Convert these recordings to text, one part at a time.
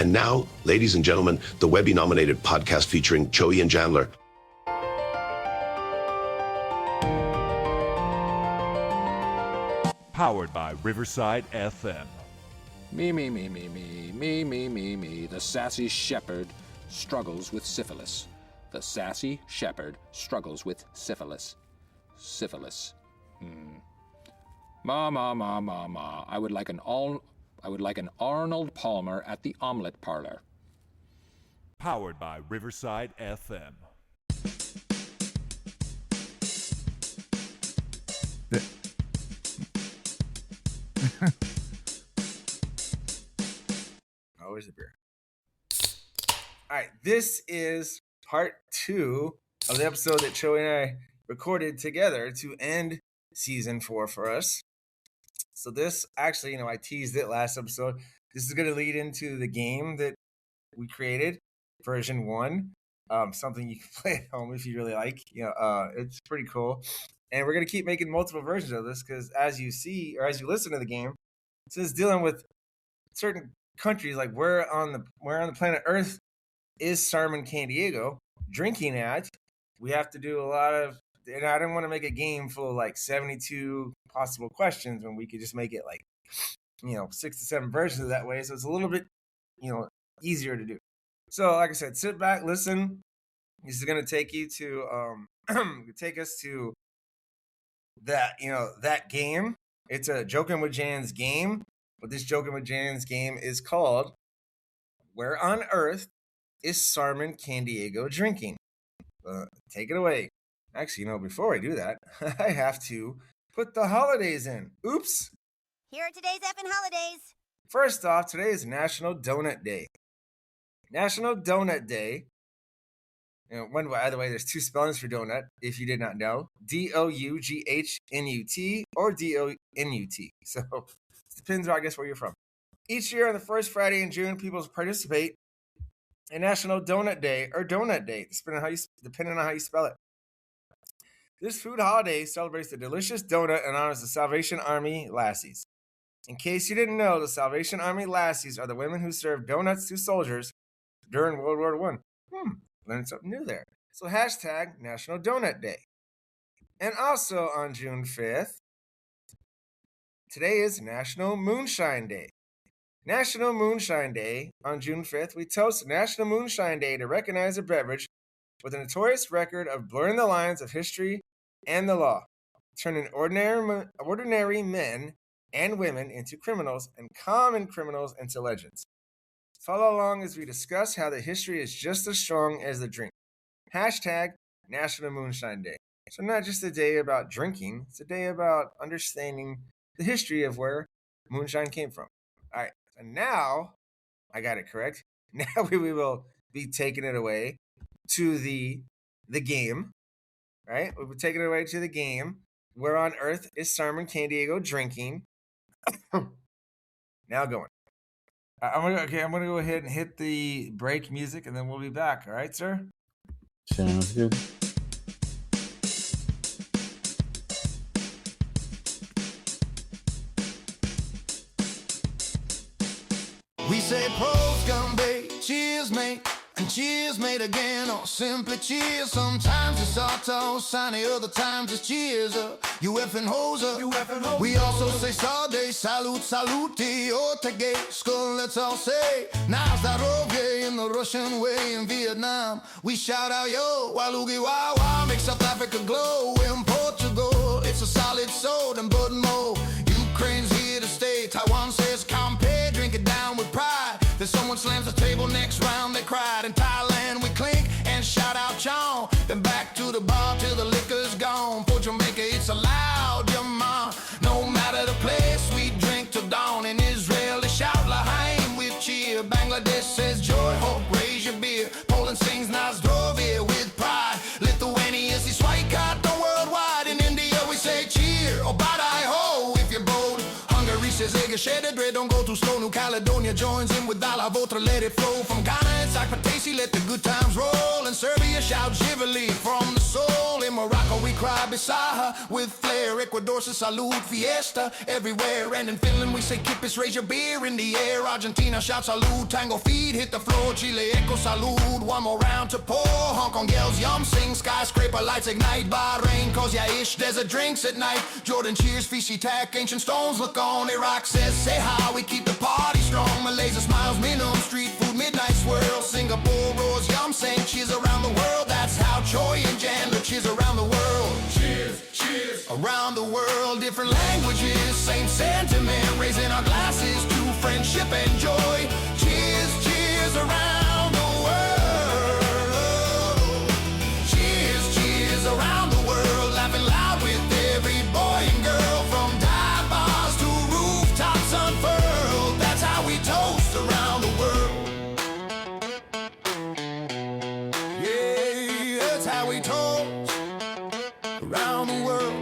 And now, ladies and gentlemen, the Webby-nominated podcast featuring Choey and Jandler. Powered by Riverside FM. Me. The sassy shepherd struggles with syphilis. The sassy shepherd struggles with syphilis. Syphilis. Ma. I would like an Arnold Palmer at the omelet parlor. Powered by Riverside FM. Where's the beer? All right, this is part 2 of the episode that Choey and I recorded together to end season 4 for us. So this actually, I teased it last episode. This is going to lead into the game that we created, version 1. Something you can play at home if you really like. It's pretty cool. And we're going to keep making multiple versions of this because as you see, or as you listen to the game, it says dealing with certain countries, like where on the planet Earth is Sarmen, San Diego drinking at. We have to do a lot of, and I didn't want to make a game full of like 72 possible questions when we could just make it like 6 to 7 versions of that way, so it's a little bit easier to do. So like I said, sit back, listen. This is going to take you to take us to that that game. It's a Joking with Jan's game. But this Joking with Jan's game is called Where on Earth is Sarmen, San Diego drinking? Take it away. Actually, before I do that, I have to put the holidays in. Oops. Here are today's effing holidays. First off, today is National Donut Day. National Donut Day. By the way, there's 2 spellings for donut, if you did not know. DOUGHNUT or DONUT. So depends, I guess, where you're from. Each year on the first Friday in June, people participate in National Donut Day or Donut Day, depending on how you spell it. This food holiday celebrates the delicious donut and honors the Salvation Army lassies. In case you didn't know, the Salvation Army lassies are the women who served donuts to soldiers during World War I. Learned something new there. So hashtag National Donut Day. And also on June 5th, today is National Moonshine Day. National Moonshine Day on June 5th, we toast National Moonshine Day to recognize a beverage with a notorious record of blurring the lines of history and the law, turning ordinary men and women into criminals and common criminals into legends. Follow along as we discuss how the history is just as strong as the drink. Hashtag National Moonshine Day. So not just a day about drinking, it's a day about understanding the history of where moonshine came from. All right, and now, I got it correct. Now we will be taking it away to the game, right? We'll be taking it away to the game. Where on Earth is Sarmen, San Diego drinking? Now going. I'm gonna go ahead and hit the break music, and then we'll be back. All right, sir? Sounds good. We say pros come babe, cheers mate, and cheers mate again, or simply cheers. Sometimes it's auto, sunny, other times it's cheers up. You effing hoser. We also say sade, salute, salute, otage, skull, let's all say. Now's that roge in the Russian way in Vietnam. We shout out yo, walugi wawa, make South Africa glow. In Portugal, it's a solid soda and bud mo. Ukraine's here to stay, Taiwan says compare, drink it down with pride. Then someone slams the table, next round they cried. In Thailand we clink and shout out Chong. Then back to the bar till the liquor's gone. For Jamaica it's allowed, your mom. No matter the place, we drink till dawn. In Israel they shout L'chaim with cheer. Bangladesh says joy, hope, raise your beer. Poland sings Nazdrovie with pride. Lithuania is worldwide. In India we say cheer, or badai ho if you're bold. Hungary says rideshare.The, don't go too slow. New Caledonia joins in with a la vôtre, let it flow. From Ghana, it's Akpatesi, let the good times roll. In Serbia, shout Jivali from the soul. In Morocco, we cry Bisaha with flair. Ecuador, se salud, fiesta everywhere. And in Finland, we say kippis, raise your beer in the air. Argentina, shout salud, tango feet, hit the floor. Chile, echo salud, one more round to pour. Hong Kong yells, yum, sing, skyscraper lights ignite. Bahrain, cause ya ish, desert drinks at night. Jordan cheers, Fiji tack, ancient stones look on. Iraq says, say how we keep the party strong. Malaysia smiles, Minimum street food, midnight swirl. Singapore roars, yum, saying cheers around the world. That's how Choey and Jandler cheers around the world. Cheers, cheers, around the world. Different languages, same sentiment. Raising our glasses to friendship and joy. Cheers, cheers around the world. Cheers, cheers around the world. Laughing loud with every boy and girl. From dive bars to rooftops unfurled. That's how we toast around the world. Yeah, that's how we toast around the world.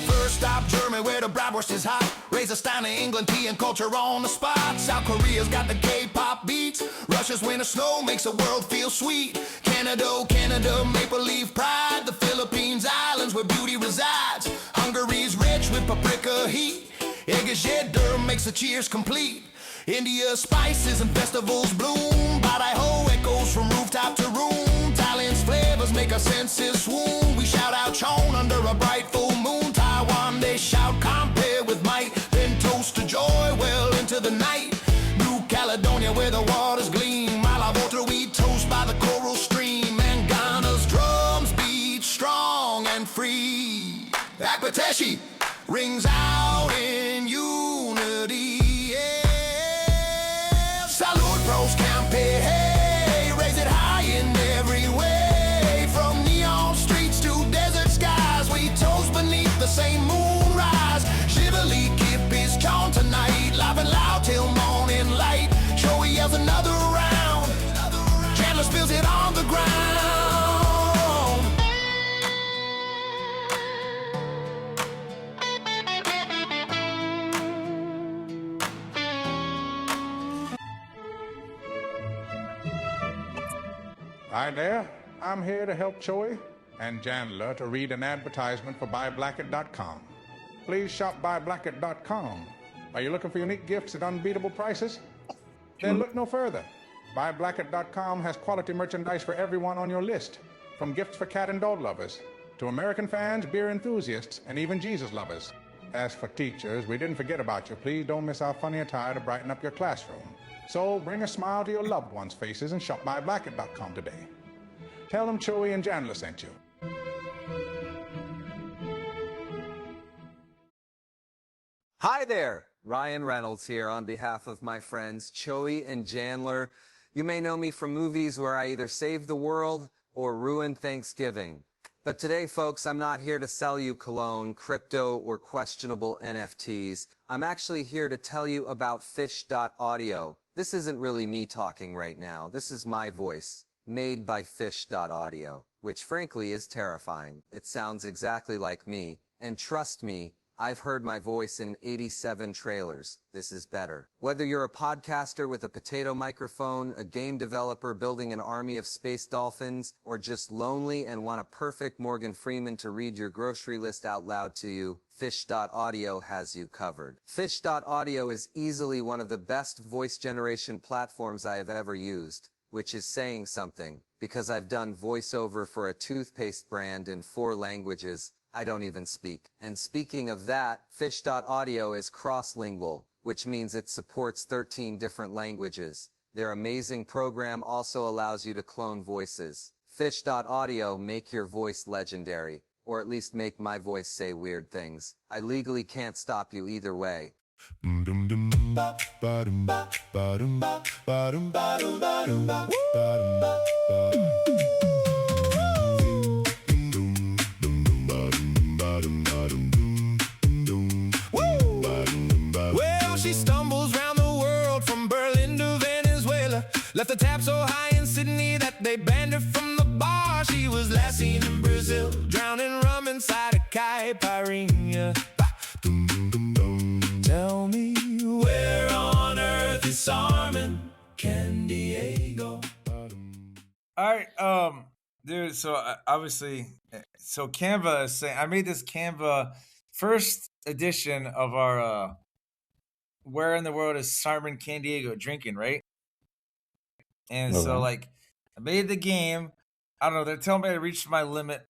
First stop, Germany, where the bratwurst is hot. Raise a stein of England, tea and culture on the spot. South Korea's got the K-pop beats. Russia's winter snow makes the world feel sweet. Canada, maple leaf pride. The Philippines, islands where beauty resides. Hungary's rich with paprika heat. rideshare.The makes the cheers complete. India, spices and festivals bloom. Badajoz echoes from rooftop to room. Thailand's flavors make our senses swoon. We shout out Chon under a bright full moon. Taiwan, they shout compare with might. Then toast to joy well into the night. New Caledonia where the waters gleam. A la vôtre, we toast by the coral stream. And Ghana's drums beat strong and free. Akpateshi rings out in unity. Yeah. Salud, pros, campe, hey. Raise it high in every way. From neon streets to desert skies, we toast beneath the same moonrise. Shivali kip is chon tonight. Laughing loud till morning light. Choey yells another round. Jandler spills it on the ground. Hi there, I'm here to help Choey and Jandler to read an advertisement for buyblackit.com. Please shop buyblackit.com. Are you looking for unique gifts at unbeatable prices? Then look no further. Buyblackit.com has quality merchandise for everyone on your list, from gifts for cat and dog lovers, to American fans, beer enthusiasts, and even Jesus lovers. As for teachers, we didn't forget about you. Please don't miss our funny attire to brighten up your classroom. So bring a smile to your loved ones' faces and shop buyblackit.com today. Tell them Choey and Jandler sent you. Hi there, Ryan Reynolds here on behalf of my friends Choey and Jandler. You may know me from movies where I either save the world or ruin Thanksgiving. But today, folks, I'm not here to sell you cologne, crypto, or questionable NFTs. I'm actually here to tell you about fish.audio. This isn't really me talking right now. This is my voice, made by fish.audio, which frankly is terrifying. It sounds exactly like me, and trust me, I've heard my voice in 87 trailers. This is better. Whether you're a podcaster with a potato microphone, a game developer building an army of space dolphins, or just lonely and want a perfect Morgan Freeman to read your grocery list out loud to you, Fish.audio has you covered. Fish.audio is easily one of the best voice generation platforms I have ever used, which is saying something, because I've done voiceover for a toothpaste brand in 4 languages I don't even speak. And speaking of that, Fish.audio is cross-lingual, which means it supports 13 different languages. Their amazing program also allows you to clone voices. Fish.audio make your voice legendary, or at least make my voice say weird things. I legally can't stop you either way. She stumbles round the world from Berlin to Venezuela. Left the tab so high in Sydney that they banned her from the bar. She was last seen in Brazil, drowning rum inside a caipirinha. All right, dude. So obviously, so Canva is saying I made this Canva first edition of our "Where in the World is Sarmen Can Diego Drinking?" Right, and so Okay. like I made the game. I don't know. They're telling me I reached my limit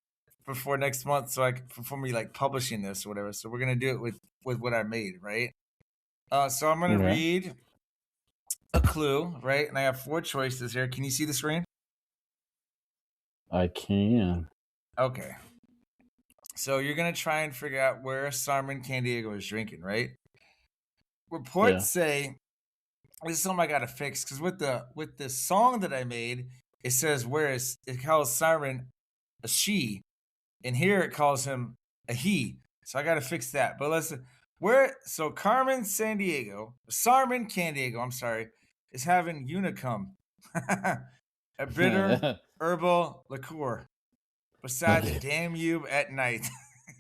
before next month, so before me like publishing this or whatever. So we're gonna do it with what I made, right? So I'm gonna Okay. read a clue, right? And I have 4 choices here. Can you see the screen? I can. Okay. So you're gonna try and figure out where Sarmen Candiego is drinking, right? Reports Yeah. say this is something I gotta fix because with the song that I made, it says it calls Sarmen a she, and here it calls him a he. So I gotta fix that. But so Carmen Sarmen Candiego, I'm sorry, is having Unicum, a bitter herbal liqueur beside the Okay. Danube at night.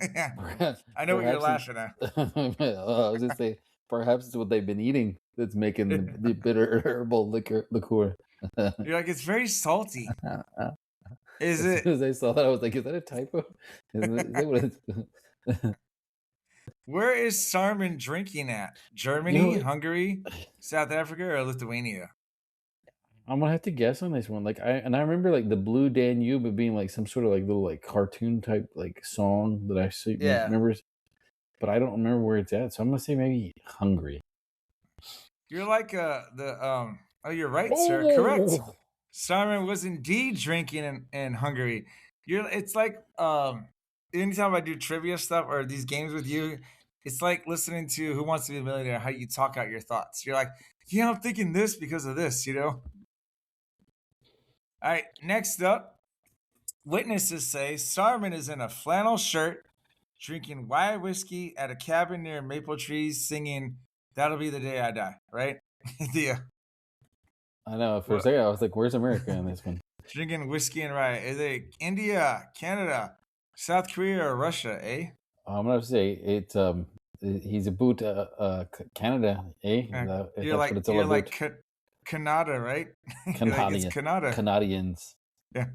I know what you're Perhaps laughing at. I was just say perhaps it's what they've been eating that's making the bitter herbal liqueur. You're like, it's very salty. Is As it? soon as I saw that, I was like, "Is that a typo? Is that what it's?" Where is Sarmen drinking at? You know, Germany, Hungary, South Africa, or Lithuania? I'm gonna have to guess on this one. Like I remember like the Blue Danube being like some sort of like little like cartoon type like song that I see Yeah. remember, but I don't remember where it's at. So I'm gonna say maybe Hungary. You're like Oh, you're right, sir. Correct. Oh, Sarmen was indeed drinking in Hungary. It's like anytime I do trivia stuff or these games with you, it's like listening to Who Wants to Be a Millionaire, how you talk out your thoughts. You're like, yeah, I'm thinking this because of this, you know? All right, next up, witnesses say Sarmen is in a flannel shirt, drinking white whiskey at a cabin near maple trees, singing "That'll Be the Day I Die." Right? Yeah. I know. For a Well, second, I was like, "Where's America in this one?" drinking whiskey and rye. Is it India, Canada, South Korea, or Russia? Eh? I'm gonna say it's he's about Canada, eh? If that's what it's all you're about. like Canada, right? You're like it's Canadian Canada. Canadians. Yeah.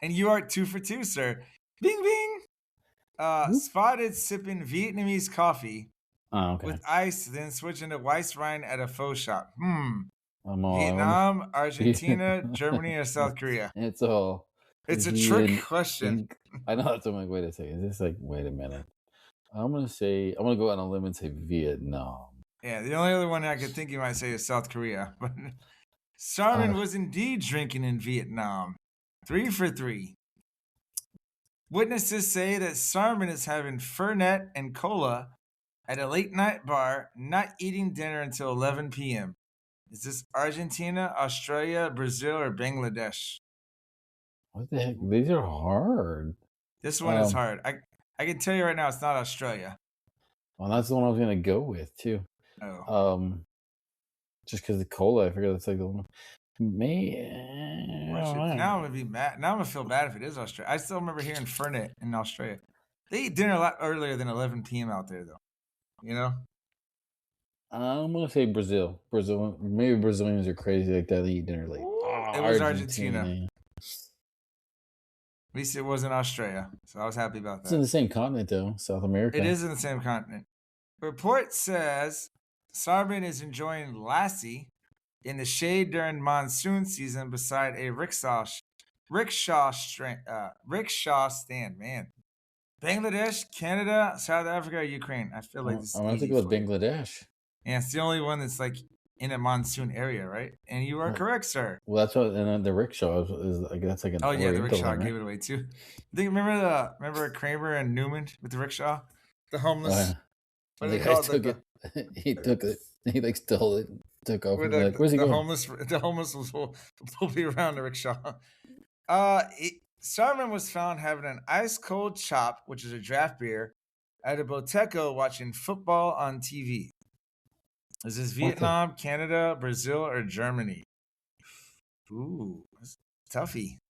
And you are 2 for 2, sir. Bing bing. Whoop. Spotted sipping Vietnamese coffee Oh, okay. with ice, then switching to Weiss Rhine at a faux shop. I'm all. Vietnam, Argentina, Germany, or South Korea? It's all. It's a V trick question. I know that's what my way to say. Is this like? Wait a minute. I'm gonna go on a limb and say Vietnam. Yeah, the only other one I could think you might say is South Korea. But Sarmen was indeed drinking in Vietnam. 3 for 3. Witnesses say that Sarmen is having Fernet and cola at a late night bar, not eating dinner until 11 p.m. Is this Argentina, Australia, Brazil, or Bangladesh? What the heck? These are hard. This one is hard. I can tell you right now, it's not Australia. Well, that's the one I was gonna go with too. Oh. Just because the cola, I figure that's like the one. Now I'm gonna be mad. Now I'm gonna feel bad if it is Australia. I still remember hearing Fernet in Australia. They eat dinner a lot earlier than 11 p.m. out there, though. You know. I'm gonna say Brazil. Brazil. Maybe Brazilians are crazy like that. They eat dinner late. It was Argentina. At least it wasn't Australia, so I was happy about that. It's in the same continent, though. South America. It is in the same continent. Report says Sarmen is enjoying lassi in the shade during monsoon season beside a rickshaw stand. Man, Bangladesh, Canada, South Africa, Ukraine. I feel like this is I want to easy think about for you. Bangladesh. Yeah, it's the only one that's like in a monsoon area, right? And you are correct, sir. Well, that's what. And then the rickshaw is like that's like an. Oh yeah, the Oriental rickshaw one, right? gave it away too. Remember Kramer and Newman with the rickshaw, the homeless. What the guy took it. He took it. He like stole it. Took off. Like, where's he going? The homeless will be around the rickshaw. Sarmen was found having an ice cold chop, which is a draft beer, at a Boteco watching football on TV. Is this Vietnam, Canada, Brazil, or Germany? Ooh, that's toughy.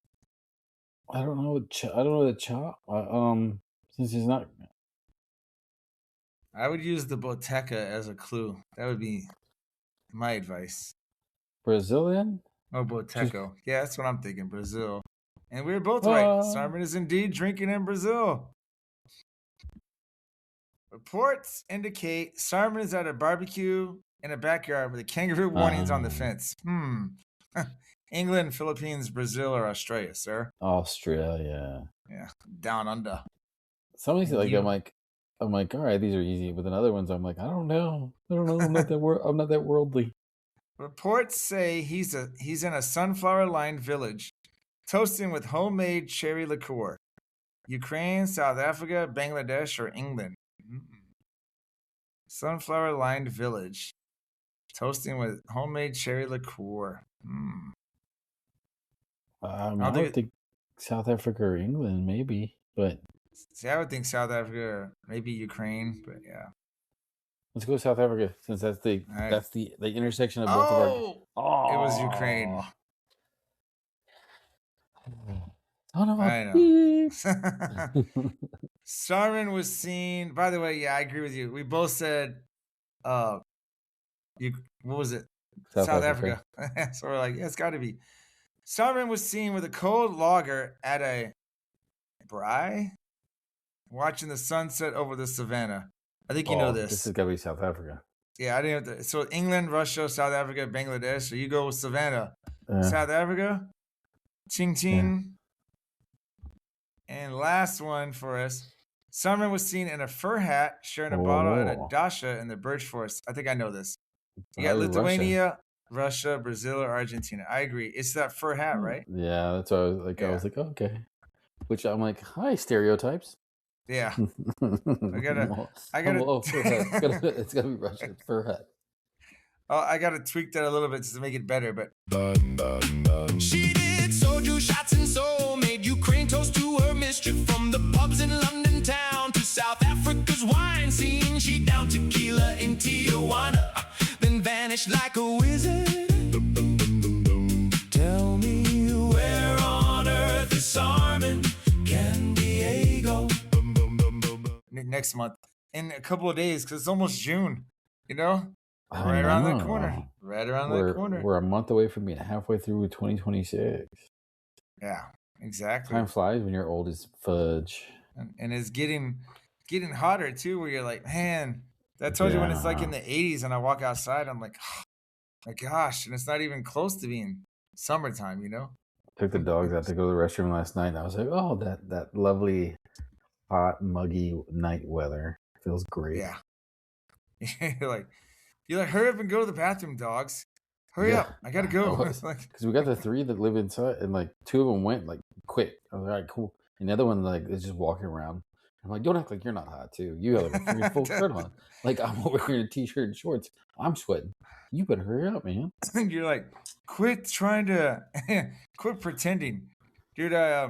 I don't know. I don't know the chop. Since he's not. I would use the Boteca as a clue. That would be my advice. Brazilian? Oh, Boteco. Yeah, that's what I'm thinking. Brazil. And we were both Oh. right. Sarmen is indeed drinking in Brazil. Reports indicate Sarmen is at a barbecue in a backyard with a kangaroo warnings on the fence. England, Philippines, Brazil, or Australia, sir? Australia. Yeah, down under. Some of these, like, You- I'm like, all right, these are easy. But then other ones, I'm like, I don't know. I'm not that I'm not that worldly. Reports say he's in a sunflower-lined village, toasting with homemade cherry liqueur. Ukraine, South Africa, Bangladesh, or England? Sunflower-lined village, toasting with homemade cherry liqueur. I would think South Africa or England, maybe. But see, I would think South Africa or maybe Ukraine, but yeah. Let's go South Africa, since that's the intersection of both of our. It was Ukraine. I know. Sarmen was seen. By the way, yeah, I agree with you. We both said, what was it? South Africa. So we're like, yeah, it's got to be. Sarmen was seen with a cold lager at a braai, watching the sunset over the savannah. I think you know this. This has got to be South Africa. Yeah, I didn't have to. So England, Russia, South Africa, Bangladesh. So you go with Savannah. South Africa. Ching ching. Yeah. And last one for us. Sarmen was seen in a fur hat, sharing a bottle at a dacha in the birch forest. I think I know this. You got Lithuania, Russia, Brazil, or Argentina. I agree. It's that fur hat, right? Yeah, that's what I was like. Yeah. I was like, okay. Which I'm like, hi, stereotypes. Yeah. I gotta. Fur hat. It's gotta be Russian fur hat. Oh, I gotta tweak that a little bit just to make it better. But she did soju shots and soul, made Ukraine toast to her mistress. From the pubs in London town to South Africa's wine scene, she downed tequila in Tijuana, then vanished like a wizard. Tell me where on earth is Sarmen? Can Diego? Next month, in a couple of days, because it's almost June, you know? Right around the corner. Right around the corner. We're a month away from being halfway through 2026. Yeah, exactly. Time flies when you're old as fudge. And it's getting hotter too, where you're like, man, I told you when it's like in the 80s and I walk outside, I'm like, oh, my gosh, and it's not even close to being summertime, you know? Took the dogs out to go to the restroom last night, and I was like, oh, that lovely, hot, muggy night weather feels great. Yeah. You're like, hurry up and go to the bathroom, dogs. Hurry up. I got to go. Because we got the 3 that live inside, and like 2 of them went like quick. I was like, all right, cool. And the other one like is just walking around. I'm like, don't act like you're not hot too. You have a full shirt on. Like, I'm over here in a t-shirt and shorts. I'm sweating. You better hurry up, man. You're like, quit pretending. Dude, I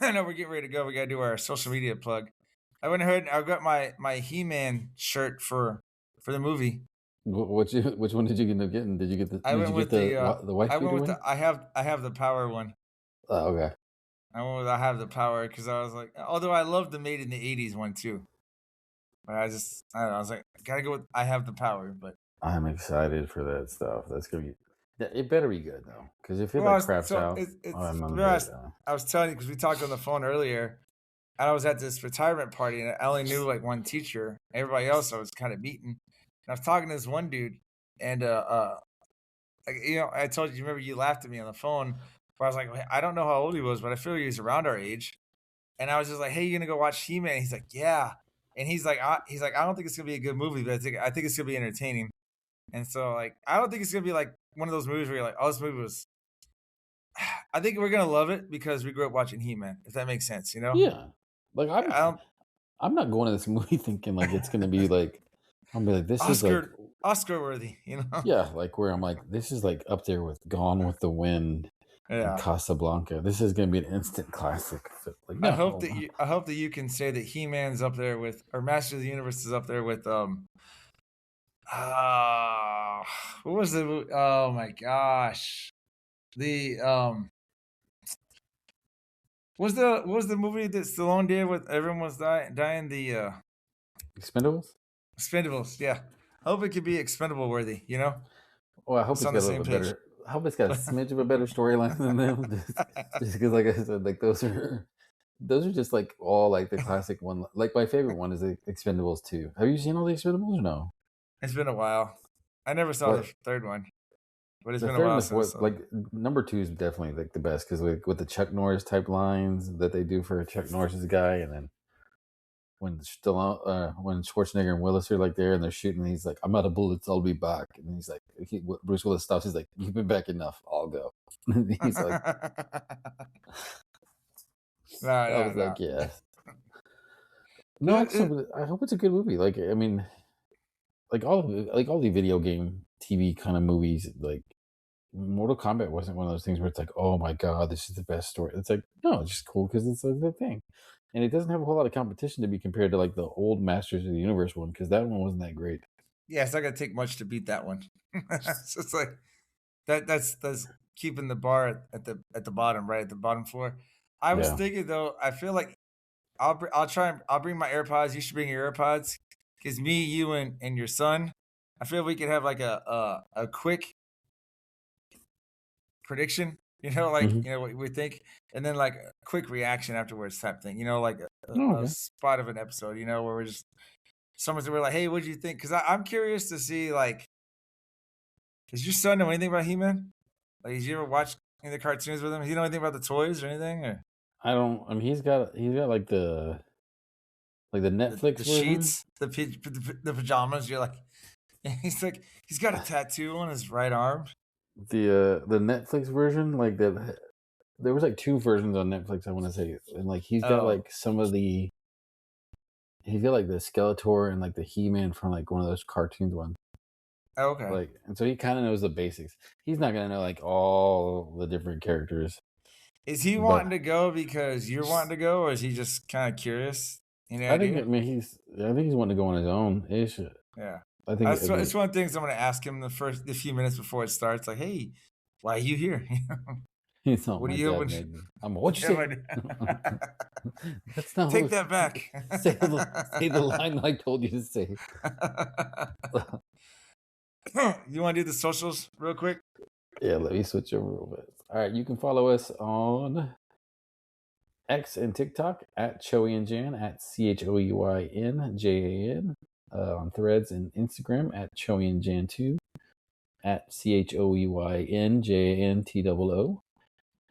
know we're getting ready to go. We got to do our social media plug. I went ahead and I got my He-Man shirt for the movie. Which one did you end up getting? Did you get the? I went with the white. I went with the. I have the power one. Oh, okay. I went with I have the power because I was like, although I love the Made in the '80s one too, but I don't know. I was like, I gotta go with I have the power. But I'm excited for that stuff. That's gonna be. It better be good though, because if it craps out, I was telling you because we talked on the phone earlier, and I was at this retirement party and I only knew like one teacher. Everybody else I was kind of meeting. And I was talking to this one dude, and you know, I told you, remember you laughed at me on the phone, where I was like, I don't know how old he was, but I feel he was around our age. And I was just like, hey, you gonna go watch He-Man? He's like, yeah. And he's like, I don't think it's gonna be a good movie, but I think it's gonna be entertaining. And so like, I don't think it's gonna be like one of those movies where you're like, oh, this movie was. I think we're gonna love it because we grew up watching He-Man, if that makes sense, you know? Yeah. Like I'm not going to this movie thinking like it's gonna be like. I'm like, this is like Oscar worthy, you know? Yeah, like where I'm like, this is like up there with Gone with the Wind and Casablanca. This is gonna be an instant classic. Like, no, I hope that you can say that He-Man's up there with, or Master of the Universe is up there with what was the oh my gosh. The what was the movie that Stallone did with everyone was dying the Expendables? Expendables, yeah. I hope it could be expendable worthy, you know? Well, I hope it's got a little bit better. hope it's got a smidge of a better storyline than them. Just because, like I said, like those are just like all like the classic one. Like my favorite one is the Expendables 2. Have you seen all the Expendables or no? It's been a while. I never saw the But third one, but it's the been a third while and the since. fourth, like number 2 is definitely like the best because like with the Chuck Norris type lines that they do for Chuck Norris's guy, and then when when Schwarzenegger and Willis are like there and they're shooting, he's like, "I'm out of bullets, I'll be back." And he's like, Bruce Willis stops. He's like, "You've been back enough. I'll go." And he's like, I was like, yes. No, actually, I hope it's a good movie. Like, I mean, like all the video game TV kind of movies, like Mortal Kombat wasn't one of those things where it's like, oh my god, this is the best story. It's like, no, it's just cool because it's like the thing, and it doesn't have a whole lot of competition to be compared to like the old Masters of the Universe one because that one wasn't that great. Yeah, it's not gonna take much to beat that one. So it's like that's keeping the bar at the bottom, right at the bottom floor. I was thinking though, I feel like I'll bring my AirPods. You should bring your AirPods because me, you, and your son. I feel we could have like a quick prediction. Mhm. What we think, and then like a quick reaction afterwards type thing. Like Oh, a okay. spot of an episode. Where we're just we're like, hey, what do you think? Because I'm curious to see like, does your son know anything about He-Man? Like, did you ever watch any of the cartoons with him? Does he know anything about the toys or anything? Or I don't. I mean, he's got like the Netflix the version. sheets, the pajamas? You're like, he's got a tattoo on his right arm. The Netflix version, like that. There was like 2 versions on Netflix. I want to say, and like he's got like some of the. He's got like the Skeletor and like the He-Man from like one of those cartoons ones. Okay. Like, and so he kind of knows the basics. He's not gonna know like all the different characters. Is he wanting to go because you're wanting to go, or is he just kind of curious? Any I think. idea? I mean, I think he's wanting to go on his own ish. Yeah. I think It's one of the things I'm going to ask him the few minutes before it starts. Like, hey, why are you here? he's not What my do you? dad made me. I'm what you say? That's not Take that back. say the line I told you to say. You want to do the socials real quick? Yeah, let me switch over a little bit. All right, you can follow us on X and TikTok at Choey and Jan at ChoeynJan, on Threads and Instagram at Choey and Jan2 at ChoeynJantoo,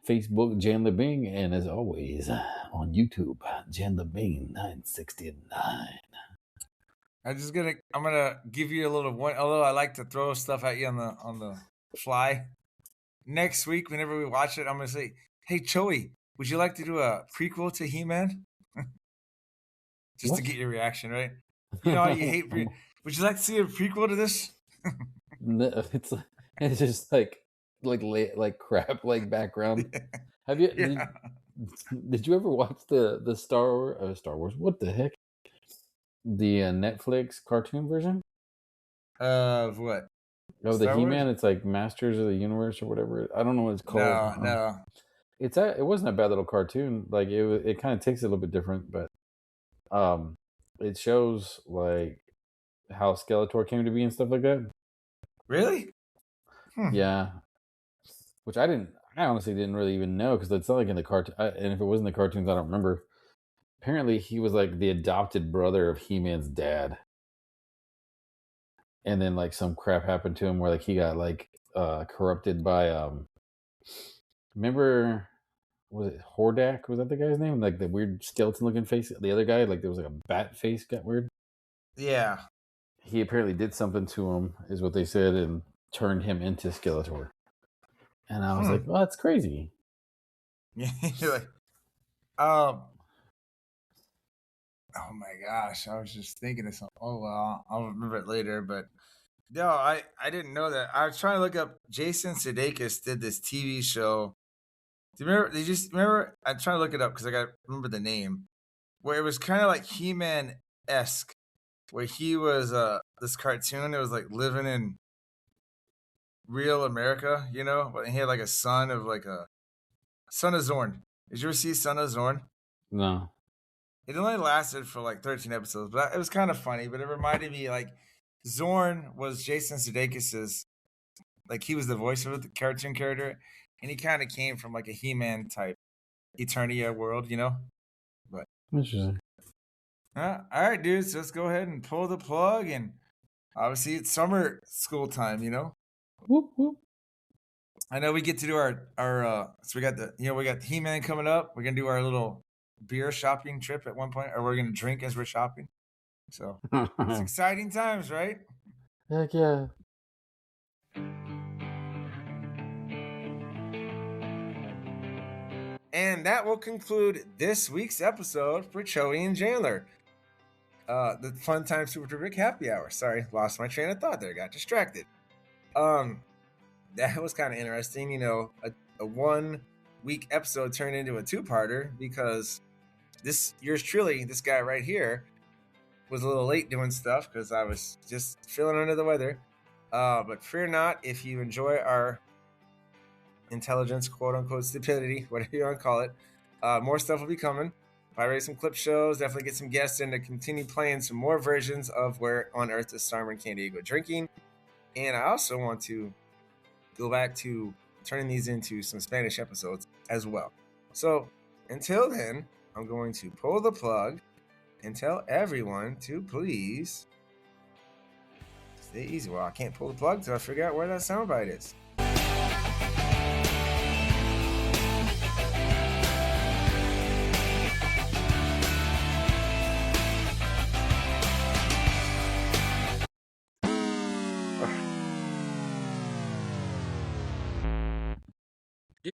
Facebook Jandler Bing, and as always on YouTube Jandler Bing 969. I'm gonna give you a little one. Although I like to throw stuff at you on the fly. Next week, whenever we watch it, I'm gonna say, "Hey, Choey, would you like to do a prequel to He-Man?" Just to get your reaction, right? You know how you hate. Would you like to see a prequel to this? No, it's just like crap like background. Have you did you ever watch the Star Wars? What the heck? The Netflix cartoon version Of what? of the Star He-Man. Wars? It's like Masters of the Universe or whatever. I don't know what it's called. No. It wasn't a bad little cartoon. Like it kind of takes it a little bit different, but it shows like how Skeletor came to be and stuff like that. Really? Yeah. Which I honestly didn't really even know because it's not like in the cartoon. And if it wasn't the cartoons, I don't remember. Apparently, he was like the adopted brother of He-Man's dad. And then like some crap happened to him where like he got like corrupted by remember, was it Hordak? Was that the guy's name? Like the weird skeleton looking face. The other guy, like there was like a bat face got weird. Yeah. He apparently did something to him, is what they said, and turned him into Skeletor. And I was like, well, that's crazy. Yeah, you're like, oh my gosh, I was just thinking of something. Oh well, I'll remember it later. But no, I didn't know that. I was trying to look up. Jason Sudeikis did this TV show. Do you remember? Did you remember? I'm trying to look it up because I got to remember the name. Where it was kind of like He-Man esque, where he was this cartoon. It was like living in real America, but he had like a son of Zorn. Did you ever see Son of Zorn? No. It only lasted for like 13 episodes, but it was kind of funny. But it reminded me like Zorn was Jason Sudeikis's like he was the voice of the cartoon character, and he kind of came from like a He-Man type Eternia world, you know. But Interesting. all right, dudes, let's go ahead and pull the plug. And obviously, it's summer school time, you know. Whoop, whoop. I know we get to do our so we got the He-Man coming up. We're gonna do our little beer shopping trip at one point, or we're gonna drink as we're shopping. So it's exciting times, right? Heck yeah. And that will conclude this week's episode for Choey and Jandler. The Fun Time Super Rick Happy Hour. Sorry, lost my train of thought there. Got distracted. That was kind of interesting. You know, a 1 week episode turned into a 2-parter because yours truly, this guy right here, was a little late doing stuff because I was just feeling under the weather. But fear not, if you enjoy our intelligence, quote unquote stupidity, whatever you want to call it, more stuff will be coming. If I raise some clip shows, definitely get some guests in to continue playing some more versions of Where on Earth is Sarmen Can Diego Drinking. And I also want to go back to turning these into some Spanish episodes as well. So until then, I'm going to pull the plug and tell everyone to please stay easy. Well, I can't pull the plug till I figure out where that soundbite is.